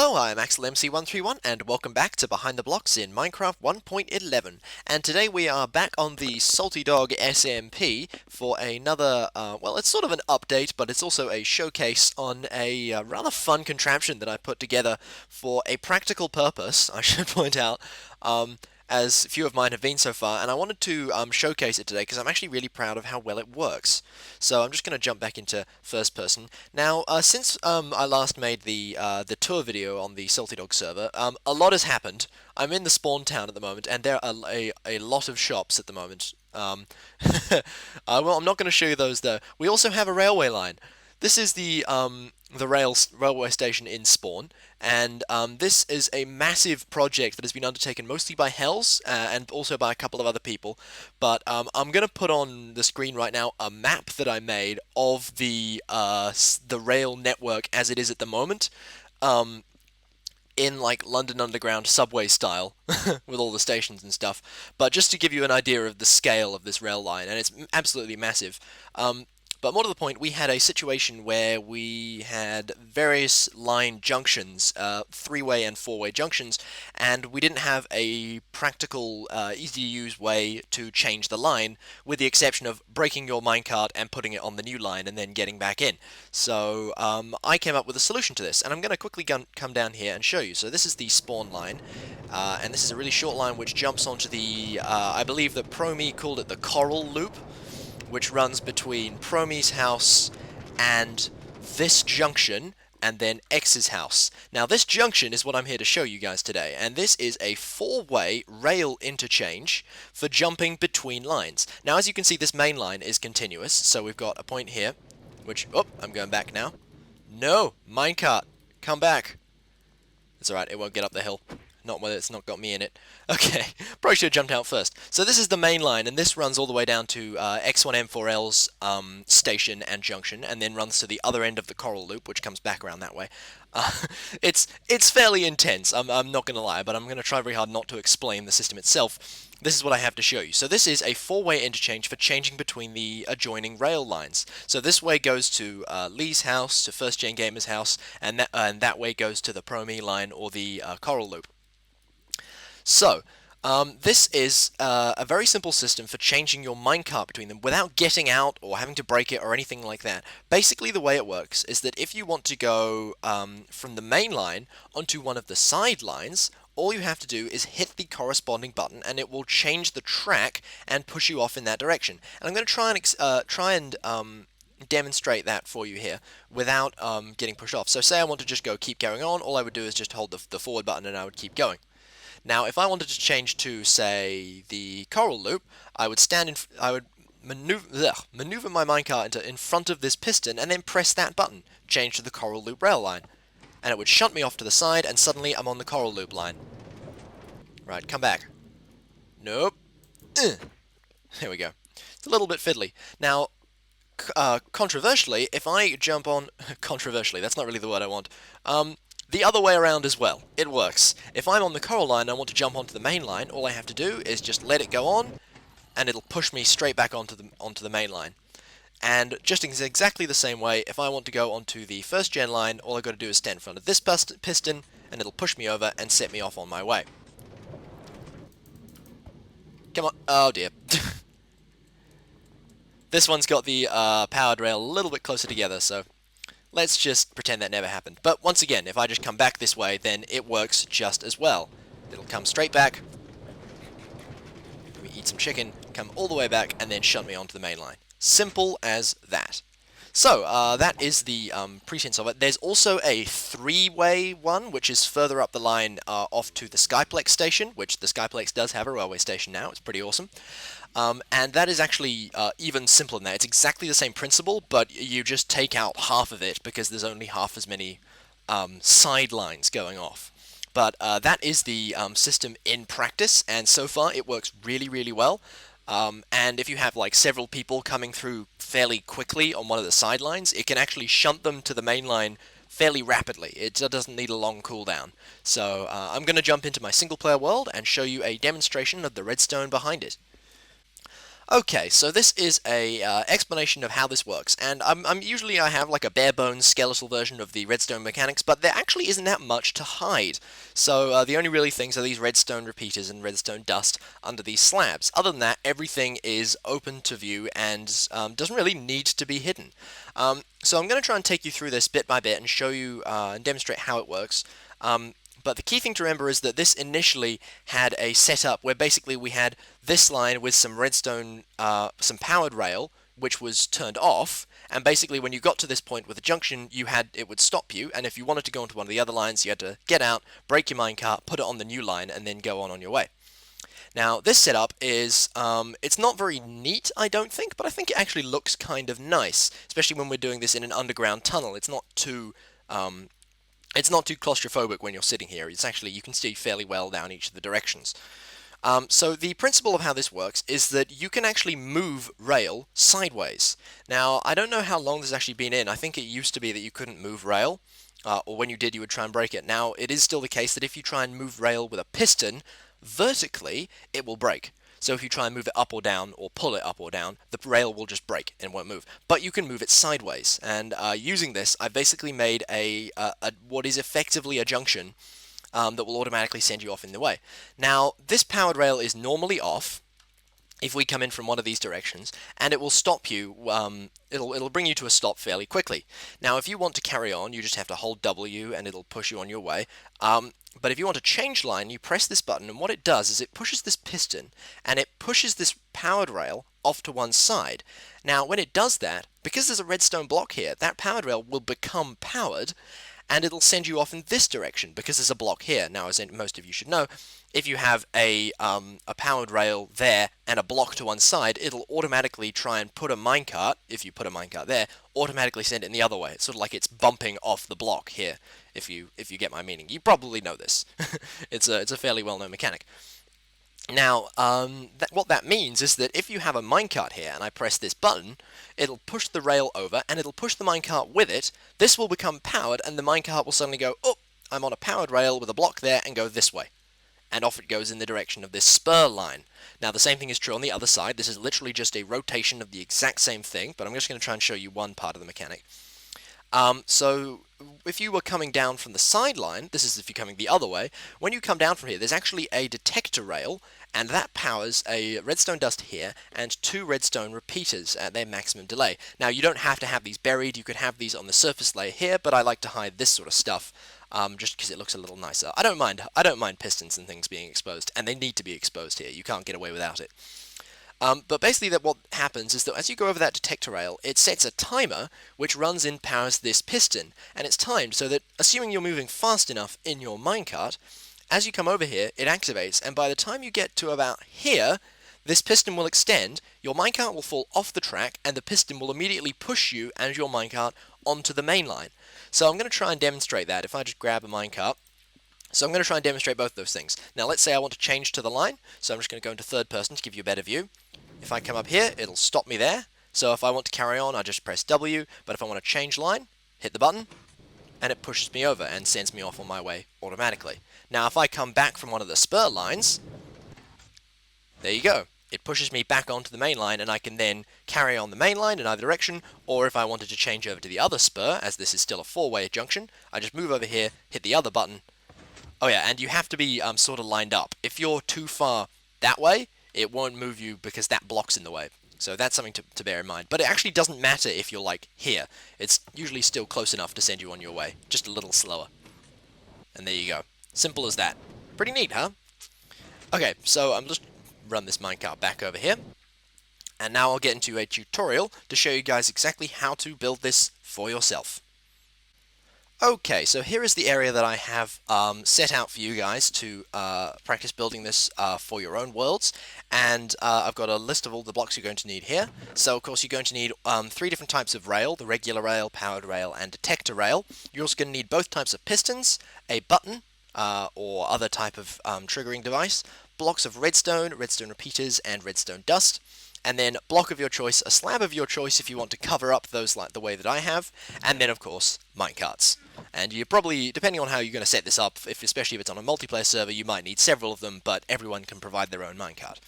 Hello, I'm AxelMC131 and welcome back to Behind the Blocks in Minecraft 1.11. And today we are back on the Salty Dog SMP for another, well, it's sort of an update, but it's also a showcase on a rather fun contraption that I put together for a practical purpose, I should point out. As few of mine have been so far, and I wanted to showcase it today because I'm actually really proud of how well it works. So I'm just going to jump back into first person. Now, since I last made the tour video on the Salty Dog server, a lot has happened. I'm in the spawn town at the moment, and there are a lot of shops at the moment. Well, I'm not going to show you those though. We also have a railway line. This is the railway station in Spawn, and this is a massive project that has been undertaken mostly by Hells and also by a couple of other people. But I'm going to put on the screen right now a map that I made of the rail network as it is at the moment. In like London Underground subway style with all the stations and stuff, but just to give you an idea of the scale of this rail line, and it's absolutely massive. But more to the point, we had a situation where we had various line junctions, three-way and four-way junctions, and we didn't have a practical, easy-to-use way to change the line, with the exception of breaking your minecart and putting it on the new line and then getting back in. So I came up with a solution to this, and I'm going to quickly come down here and show you. So this is the spawn line, and this is a really short line which jumps onto the, I believe that Promi called it the coral loop, which runs between Promi's house and this junction, and then X's house. Now this junction is what I'm here to show you guys today, and this is a four-way rail interchange for jumping between lines. Now as you can see, this main line is continuous, so we've got a point here, which, oh, I'm going back now. No, minecart, come back. It's alright, it won't get up the hill. Not whether it's not got me in it. Okay, probably should have jumped out first. So this is the main line, and this runs all the way down to X1M4L's station and junction, and then runs to the other end of the coral loop, which comes back around that way. It's fairly intense, I'm not going to lie, but I'm going to try very hard not to explain the system itself. This is what I have to show you. So this is a four-way interchange for changing between the adjoining rail lines. So this way goes to Lee's house, to First Gen Gamer's house, and that way goes to the Promi line or the coral loop. So, this is a very simple system for changing your minecart between them without getting out or having to break it or anything like that. Basically, the way it works is that if you want to go from the main line onto one of the side lines, all you have to do is hit the corresponding button and it will change the track and push you off in that direction. And I'm going to try and demonstrate that for you here without getting pushed off. So say I want to just keep going on, all I would do is just hold the forward button and I would keep going. Now, if I wanted to change to, say, the coral loop, I would maneuver my minecart in front of this piston and then press that button, change to the coral loop rail line. And it would shunt me off to the side, and suddenly I'm on the coral loop line. Right, come back. Nope. There we go. It's a little bit fiddly. Now, controversially, if I jump on... controversially, that's not really the word I want. The other way around as well. It works. If I'm on the coral line and I want to jump onto the main line, all I have to do is just let it go on, and it'll push me straight back onto the main line. And just in exactly the same way, if I want to go onto the first gen line, all I've got to do is stand in front of this piston, and it'll push me over and set me off on my way. Come on. Oh dear. This one's got the powered rail a little bit closer together, so... let's just pretend that never happened. But once again, if I just come back this way, then it works just as well. It'll come straight back. We eat some chicken, come all the way back, and then shunt me onto the main line. Simple as that. So, that is the pretense of it. There's also a three-way one, which is further up the line off to the Skyplex station, which the Skyplex does have a railway station now. It's pretty awesome. And that is actually even simpler than that. It's exactly the same principle, but you just take out half of it because there's only half as many sidelines going off. But that is the system in practice, and so far it works really, really well. And if you have like several people coming through fairly quickly on one of the sidelines, it can actually shunt them to the main line fairly rapidly. It doesn't need a long cooldown. So I'm going to jump into my single player world and show you a demonstration of the redstone behind it. Okay, so this is a explanation of how this works, and I'm usually I have like a bare bones skeletal version of the redstone mechanics, but there actually isn't that much to hide. So the only really things are these redstone repeaters and redstone dust under these slabs. Other than that, everything is open to view and doesn't really need to be hidden. So I'm going to try and take you through this bit by bit and show you and demonstrate how it works. But the key thing to remember is that this initially had a setup where basically we had this line with some redstone, some powered rail, which was turned off, and basically when you got to this point with a junction, it would stop you, and if you wanted to go onto one of the other lines, you had to get out, break your minecart, put it on the new line, and then go on your way. Now, this setup is, it's not very neat, I don't think, but I think it actually looks kind of nice, especially when we're doing this in an underground tunnel. It's not too claustrophobic when you're sitting here. It's actually, you can see fairly well down each of the directions. So the principle of how this works is that you can actually move rail sideways. Now, I don't know how long this has actually been in. I think it used to be that you couldn't move rail, or when you did, you would try and break it. Now, it is still the case that if you try and move rail with a piston, vertically, it will break. So if you try and move it up or down, or pull it up or down, the rail will just break and won't move. But you can move it sideways. And using this, I've basically made what is effectively a junction that will automatically send you off in the way. Now, this powered rail is normally off if we come in from one of these directions, and it will stop you. It'll bring you to a stop fairly quickly. Now, if you want to carry on, you just have to hold W, and it'll push you on your way. But if you want to change line, you press this button, and what it does is it pushes this piston, and it pushes this powered rail off to one side. Now, when it does that, because there's a redstone block here, that powered rail will become powered, and it'll send you off in this direction because there's a block here. Now, as most of you should know, if you have a powered rail there and a block to one side, it'll automatically try and put a minecart, if you put a minecart there, automatically send it in the other way. It's sort of like it's bumping off the block here, if you get my meaning. You probably know this. It's a fairly well-known mechanic. Now, what that means is that if you have a minecart here, and I press this button, it'll push the rail over, and it'll push the minecart with it. This will become powered, and the minecart will suddenly go, oh, I'm on a powered rail with a block there, and go this way. And off it goes in the direction of this spur line. Now, the same thing is true on the other side. This is literally just a rotation of the exact same thing, but I'm just going to try and show you one part of the mechanic. So if you were coming down from the sideline, this is if you're coming the other way, when you come down from here, there's actually a detector rail, and that powers a redstone dust here and 2 redstone repeaters at their maximum delay. Now, you don't have to have these buried, you could have these on the surface layer here, but I like to hide this sort of stuff just because it looks a little nicer. I don't mind pistons and things being exposed, and they need to be exposed here. You can't get away without it. But basically what happens is that as you go over that detector rail, it sets a timer which runs and powers this piston, and it's timed so that, assuming you're moving fast enough in your minecart, as you come over here, it activates, and by the time you get to about here, this piston will extend, your minecart will fall off the track, and the piston will immediately push you and your minecart onto the main line. So I'm going to try and demonstrate that if I just grab a minecart. So I'm going to try and demonstrate both those things. Now let's say I want to change to the line, so I'm just going to go into third person to give you a better view. If I come up here, it'll stop me there. So if I want to carry on, I just press W, but if I want to change line, hit the button, and it pushes me over and sends me off on my way automatically. Now if I come back from one of the spur lines, there you go. It pushes me back onto the main line, and I can then carry on the main line in either direction, or if I wanted to change over to the other spur, as this is still a 4-way junction, I just move over here, hit the other button. Oh yeah, and you have to be sort of lined up. If you're too far that way, it won't move you because that block's in the way. So that's something to bear in mind. But it actually doesn't matter if you're like here. It's usually still close enough to send you on your way, just a little slower. And there you go. Simple as that. Pretty neat, huh? Okay, so I'm just run this minecart back over here. And now I'll get into a tutorial to show you guys exactly how to build this for yourself. Okay, so here is the area that I have set out for you guys to practice building this for your own worlds, and I've got a list of all the blocks you're going to need here. So of course you're going to need 3 different types of rail: the regular rail, powered rail, and detector rail. You're also going to need both types of pistons, a button or other type of triggering device, blocks of redstone, redstone repeaters, and redstone dust. And then block of your choice, a slab of your choice if you want to cover up those like the way that I have, and then of course minecarts. And you probably, depending on how you're going to set this up, especially if it's on a multiplayer server, you might need several of them, but everyone can provide their own minecart.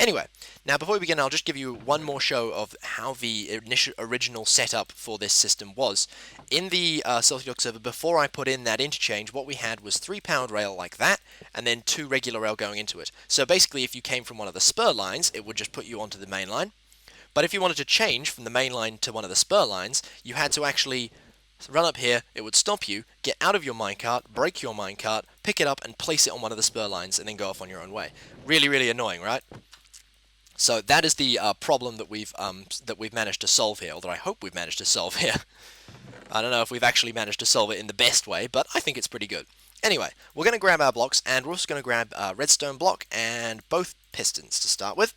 Anyway, now before we begin, I'll just give you one more show of how the original setup for this system was. In the Salty Dog server, before I put in that interchange, what we had was 3 powered rail like that, and then 2 regular rail going into it. So basically, if you came from one of the spur lines, it would just put you onto the main line. But if you wanted to change from the main line to one of the spur lines, you had to actually run up here, it would stop you, get out of your minecart, break your minecart, pick it up and place it on one of the spur lines, and then go off on your own way. Really, really annoying, right? So that is the problem that we've managed to solve here, although I hope we've managed to solve here. I don't know if we've actually managed to solve it in the best way, but I think it's pretty good. Anyway, we're going to grab our blocks, and we're also going to grab a redstone block and both pistons to start with.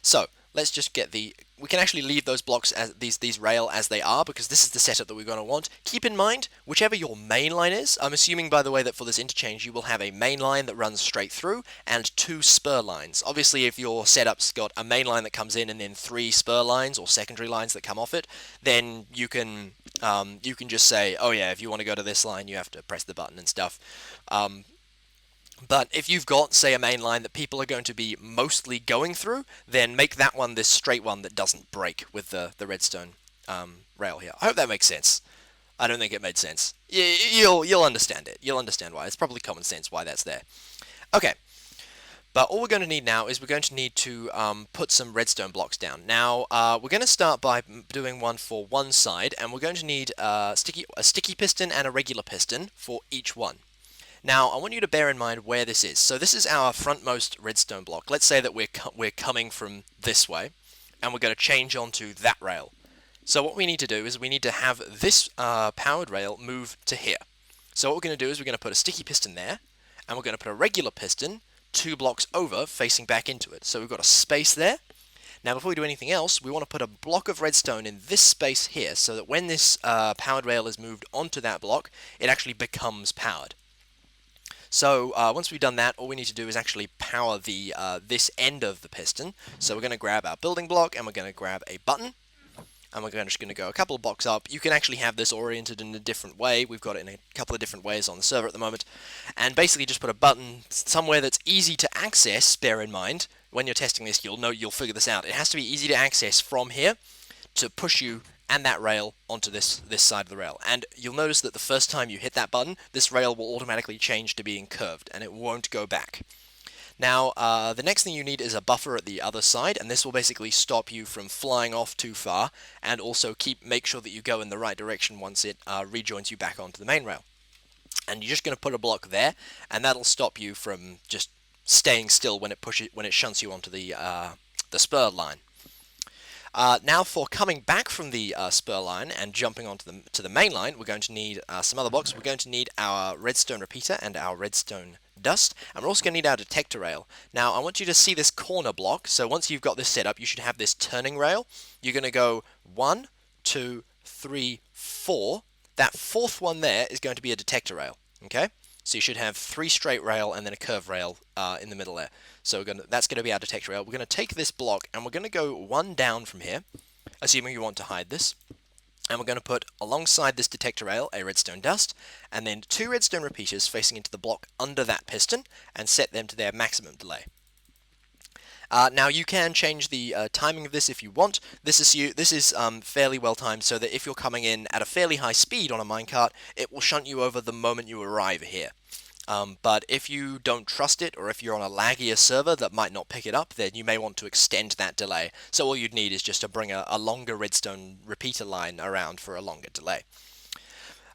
So let's just get the... We can actually leave those blocks as these rail as they are, because this is the setup that we're going to want. Keep in mind, whichever your main line is, I'm assuming, by the way, that for this interchange you will have a main line that runs straight through, and 2 spur lines. Obviously, if your setup's got a main line that comes in and then 3 spur lines or secondary lines that come off it, then you can just say, oh yeah, if you want to go to this line, you have to press the button and stuff. But if you've got, say, a main line that people are going to be mostly going through, then make that one this straight one that doesn't break with the redstone rail here. I hope that makes sense. I don't think it made sense. You'll understand it. You'll understand why. It's probably common sense why that's there. Okay. But all we're going to need now is we're going to need to put some redstone blocks down. Now, we're going to start by doing one for one side, and we're going to need a sticky piston and a regular piston for each one. Now, I want you to bear in mind where this is. So this is our frontmost redstone block. Let's say that we're coming from this way, and we're going to change onto that rail. So what we need to do is we need to have this powered rail move to here. So what we're going to do is we're going to put a sticky piston there, and we're going to put a regular piston 2 blocks over facing back into it. So we've got a space there. Now before we do anything else, we want to put a block of redstone in this space here, so that when this powered rail is moved onto that block, it actually becomes powered. So once we've done that, all we need to do is actually power the this end of the piston. So we're going to grab our building block, and we're going to grab a button, and we're just going to go a couple of blocks up. You can actually have this oriented in a different way. We've got it in a couple of different ways on the server at the moment. And basically just put a button somewhere that's easy to access. Bear in mind, when you're testing this, you'll figure this out. It has to be easy to access from here to push you and that rail onto this side of the rail. And you'll notice that the first time you hit that button, this rail will automatically change to being curved, and it won't go back. Now, the next thing you need is a buffer at the other side, and this will basically stop you from flying off too far, and also make sure that you go in the right direction once it rejoins you back onto the main rail. And you're just going to put a block there, and that'll stop you from just staying still when it shunts you onto the spur line. Now for coming back from the spur line and jumping onto the main line, we're going to need some other blocks. We're going to need our redstone repeater and our redstone dust, and we're also going to need our detector rail. Now I want you to see this corner block. So once you've got this set up, you should have this turning rail. You're going to go 1, 2, 3, 4. That 4th one there is going to be a detector rail. Okay? So you should have 3 straight rail and then a curve rail in the middle there. So that's going to be our detector rail. We're going to take this block and we're going to go 1 down from here, assuming you want to hide this. And we're going to put alongside this detector rail a redstone dust, and then 2 redstone repeaters facing into the block under that piston, and set them to their maximum delay. Now you can change the timing of this if you want. This is fairly well timed, so that if you're coming in at a fairly high speed on a minecart, it will shunt you over the moment you arrive here. But if you don't trust it, or if you're on a laggier server that might not pick it up, then you may want to extend that delay. So all you'd need is just to bring a longer redstone repeater line around for a longer delay.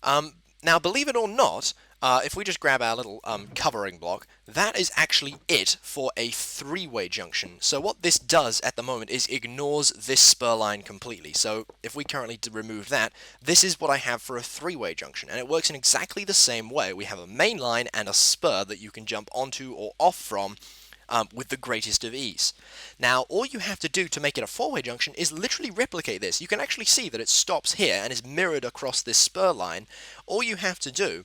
Now, believe it or not, if we just grab our little covering block, that is actually it for a 3-way junction. So what this does at the moment is ignores this spur line completely. So if we currently remove that, this is what I have for a 3-way junction, and it works in exactly the same way. We have a main line and a spur that you can jump onto or off from with the greatest of ease. Now, all you have to do to make it a 4-way junction is literally replicate this. You can actually see that it stops here and is mirrored across this spur line. All you have to do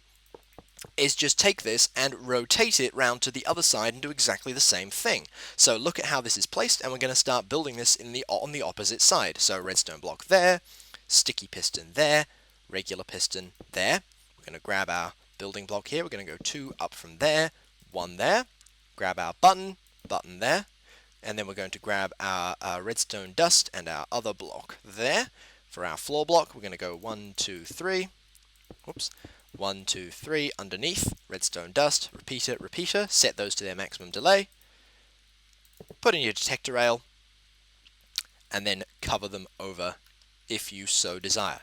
is just take this and rotate it round to the other side and do exactly the same thing. So look at how this is placed, and we're going to start building this on the opposite side. So redstone block there, sticky piston there, regular piston there. We're going to grab our building block here. We're going to go 2 up from there, 1 there. Grab our button there. And then we're going to grab our redstone dust and our other block there. For our floor block, we're going to go 1, 2, 3. Whoops. 1, 2, 3 underneath, redstone dust, repeater, set those to their maximum delay. Put in your detector rail, and then cover them over if you so desire.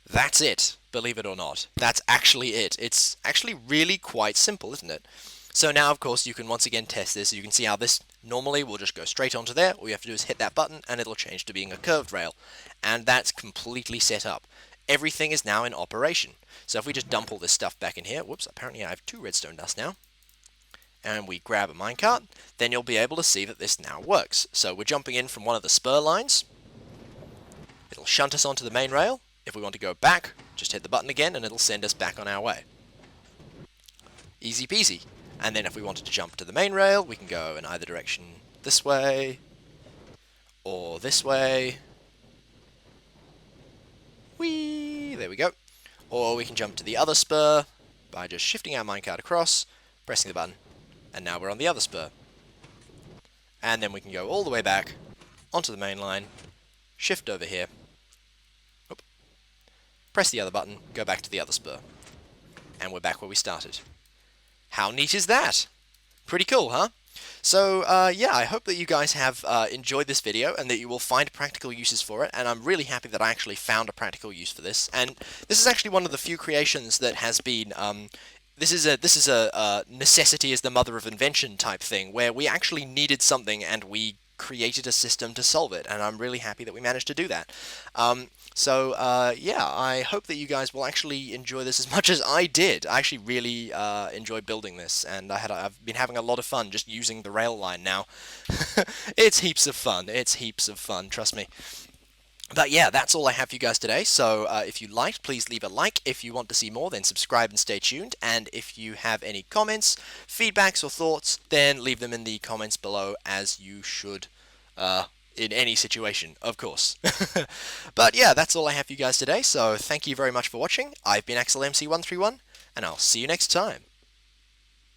That's it, believe it or not. That's actually it. It's actually really quite simple, isn't it? So now, of course, you can once again test this. You can see how this normally will just go straight onto there. All you have to do is hit that button, and it'll change to being a curved rail. And that's completely set up. Everything is now in operation. So if we just dump all this stuff back in here, whoops, apparently I have 2 redstone dust now, and we grab a minecart, then you'll be able to see that this now works. So we're jumping in from one of the spur lines. It'll shunt us onto the main rail. If we want to go back, just hit the button again, and it'll send us back on our way. Easy peasy. And then if we wanted to jump to the main rail, we can go in either direction, this way, or this way. Whee! There we go. Or we can jump to the other spur by just shifting our minecart across, pressing the button, and now we're on the other spur. And then we can go all the way back onto the main line, shift over here, press the other button, go back to the other spur. And we're back where we started. How neat is that? Pretty cool, huh? So, yeah, I hope that you guys have enjoyed this video and that you will find practical uses for it, and I'm really happy that I actually found a practical use for this. And this is actually one of the few creations that has been, this is a necessity is the mother of invention type thing, where we actually needed something and we created a system to solve it, and I'm really happy that we managed to do that. Yeah, I hope that you guys will actually enjoy this as much as I did. I actually really enjoyed building this, and I've been having a lot of fun just using the rail line now. It's heaps of fun. It's heaps of fun, trust me. But yeah, that's all I have for you guys today, so if you liked, please leave a like. If you want to see more, then subscribe and stay tuned. And if you have any comments, feedbacks, or thoughts, then leave them in the comments below, as you should in any situation, of course. But yeah, that's all I have for you guys today, so thank you very much for watching. I've been AxelMC131, and I'll see you next time.